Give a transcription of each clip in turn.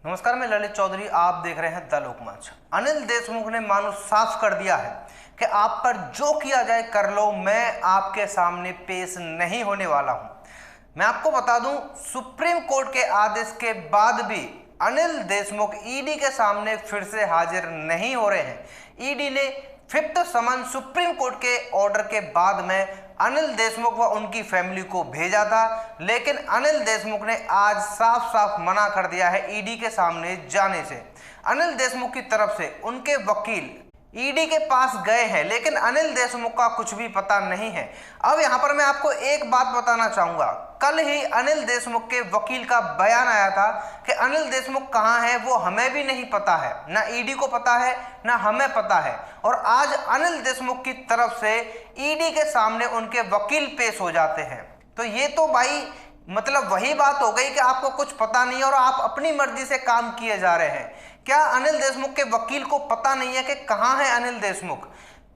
नमस्कार, मैं ललित चौधरी। आप देख रहे हैं द लोकमंच। अनिल देशमुख ने मानो साफ कर दिया है कि आप पर जो किया जाए कर लो, मैं आपके सामने पेश नहीं होने वाला हूं। मैं आपको बता दूं, सुप्रीम कोर्ट के आदेश के बाद भी अनिल देशमुख ईडी के सामने फिर से हाजिर नहीं हो रहे हैं। ईडी ने 5th समन सुप्रीम कोर्ट के ऑर्डर के बाद में अनिल देशमुख व उनकी फैमिली को भेजा था, लेकिन अनिल देशमुख ने आज साफ साफ मना कर दिया है ईडी के सामने जाने से। अनिल देशमुख की तरफ से उनके वकील ईडी के पास गए हैं, लेकिन अनिल देशमुख का कुछ भी पता नहीं है। अब यहां पर मैं आपको एक बात बताना चाहूंगा। कल ही अनिल देशमुख के वकील का बयान आया था कि अनिल देशमुख कहां है वो हमें भी नहीं पता है, ना ईडी को पता है ना हमें पता है। और आज अनिल देशमुख की तरफ से ईडी के सामने उनके वकील पेश हो जाते हैं। तो ये तो भाई मतलब वही बात हो गई कि आपको कुछ पता नहीं है और आप अपनी मर्जी से काम किए जा रहे हैं। क्या अनिल देशमुख के वकील को पता नहीं है कि कहां है अनिल देशमुख?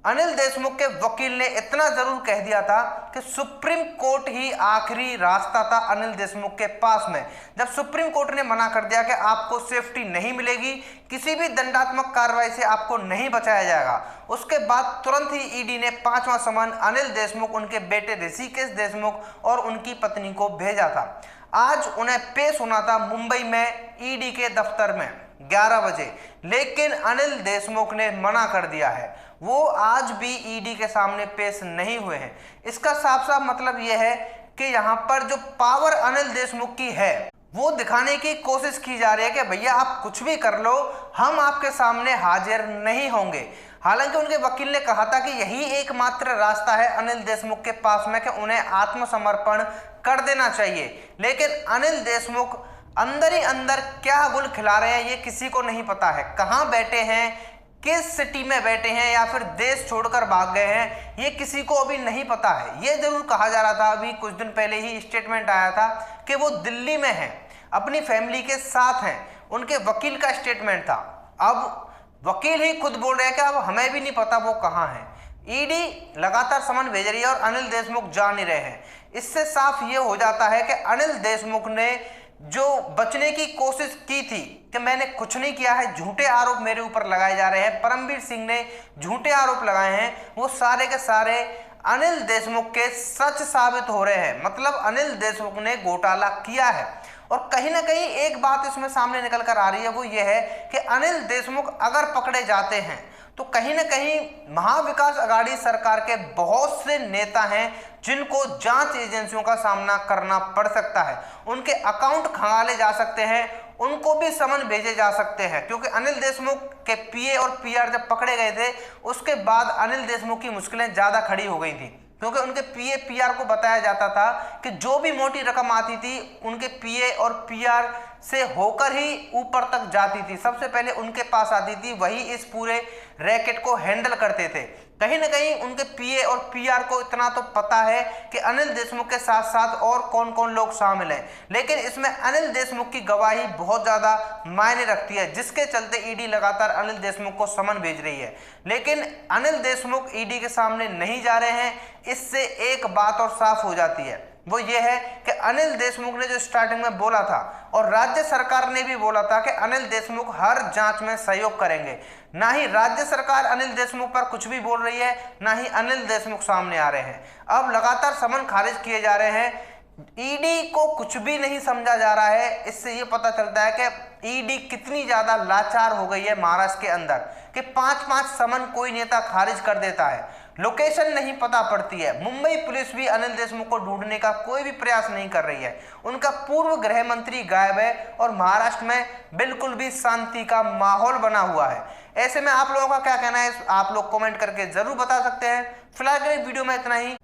अनिल देशमुख के वकील ने इतना जरूर कह दिया था कि सुप्रीम कोर्ट ही आखिरी रास्ता था अनिल देशमुख के पास में। जब सुप्रीम कोर्ट ने मना कर दिया कि आपको सेफ्टी नहीं मिलेगी, किसी भी दंडात्मक कार्रवाई से आपको नहीं बचाया जाएगा, उसके बाद तुरंत ही ईडी ने 5वां समन अनिल देशमुख, उनके बेटे ऋषिकेश देशमुख और उनकी पत्नी को भेजा था। आज उन्हें पेश होना था मुंबई में ईडी के दफ्तर में 11 बजे, लेकिन अनिल देशमुख ने मना कर दिया है। वो आज भी ईडी के सामने पेश नहीं हुए हैं। इसका साफ साफ मतलब यह है कि यहाँ पर जो पावर अनिल देशमुख की है वो दिखाने की कोशिश की जा रही है कि भैया आप कुछ भी कर लो, हम आपके सामने हाजिर नहीं होंगे। हालांकि उनके वकील ने कहा था कि यही एकमात्र रास्ता है अनिल देशमुख के पास में कि उन्हें आत्मसमर्पण कर देना चाहिए। लेकिन अनिल देशमुख अंदर ही अंदर क्या गुल खिला रहे हैं ये किसी को नहीं पता है। कहाँ बैठे हैं, किस सिटी में बैठे हैं या फिर देश छोड़कर भाग गए हैं, ये किसी को अभी नहीं पता है। ये जरूर कहा जा रहा था, अभी कुछ दिन पहले ही स्टेटमेंट आया था कि वो दिल्ली में हैं, अपनी फैमिली के साथ हैं। उनके वकील का स्टेटमेंट था। अब वकील ही खुद बोल रहे हैं कि अब हमें भी नहीं पता वो कहाँ हैं। ईडी लगातार समन भेज रही है और अनिल देशमुख जा नहीं रहे हैं। इससे साफ ये हो जाता है कि अनिल देशमुख ने जो बचने की कोशिश की थी कि मैंने कुछ नहीं किया है, झूठे आरोप मेरे ऊपर लगाए जा रहे हैं, परमवीर सिंह ने झूठे आरोप लगाए हैं, वो सारे के सारे अनिल देशमुख के सच साबित हो रहे हैं। मतलब अनिल देशमुख ने घोटाला किया है। और कहीं ना कहीं एक बात इसमें सामने निकल कर आ रही है, वो ये है कि अनिल देशमुख अगर पकड़े जाते हैं तो कहीं ना कहीं महाविकास अघाड़ी सरकार के बहुत से नेता हैं जिनको जांच एजेंसियों का सामना करना पड़ सकता है। उनके अकाउंट खंगाले जा सकते हैं, उनको भी समन भेजे जा सकते हैं। क्योंकि अनिल देशमुख के पीए और पीआर जब पकड़े गए थे उसके बाद अनिल देशमुख की मुश्किलें ज़्यादा खड़ी हो गई थी, क्योंकि उनके पीए पीआर को बताया जाता था कि जो भी मोटी रकम आती थी उनके पीए और पीआर से होकर ही ऊपर तक जाती थी, सबसे पहले उनके पास आती थी, वही इस पूरे रैकेट को हैंडल करते थे। कहीं ना कहीं उनके पीए और पीआर को इतना तो पता है कि अनिल देशमुख के साथ साथ और कौन कौन लोग शामिल हैं, लेकिन इसमें अनिल देशमुख की गवाही बहुत ज़्यादा मायने रखती है, जिसके चलते ईडी लगातार अनिल देशमुख को समन भेज रही है। लेकिन अनिल देशमुख ईडी के सामने नहीं जा रहे हैं। इससे एक बात और साफ हो जाती है, वो ये है कि अनिल देशमुख ने जो स्टार्टिंग में बोला था और राज्य सरकार ने भी बोला था कि अनिल देशमुख हर जांच में सहयोग करेंगे, ना ही राज्य सरकार अनिल देशमुख पर कुछ भी बोल रही है, ना ही अनिल देशमुख सामने आ रहे हैं। अब लगातार समन खारिज किए जा रहे हैं। ईडी को कुछ भी नहीं समझा जा रहा है। इससे ये पता चलता है कि ईडी कितनी ज्यादा लाचार हो गई है महाराष्ट्र के अंदर कि 5-5 समन कोई नेता खारिज कर देता है, लोकेशन नहीं पता पड़ती है। मुंबई पुलिस भी अनिल देशमुख को ढूंढने का कोई भी प्रयास नहीं कर रही है। उनका पूर्व गृह मंत्री गायब है और महाराष्ट्र में बिल्कुल भी शांति का माहौल बना हुआ है। ऐसे में आप लोगों का क्या कहना है, आप लोग कमेंट करके जरूर बता सकते हैं। फिलहाल के वीडियो में इतना ही।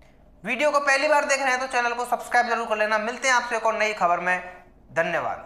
वीडियो को पहली बार देख रहे हैं तो चैनल को सब्सक्राइब जरूर कर लेना। मिलते हैं आपसे एक और नई खबर में। धन्यवाद।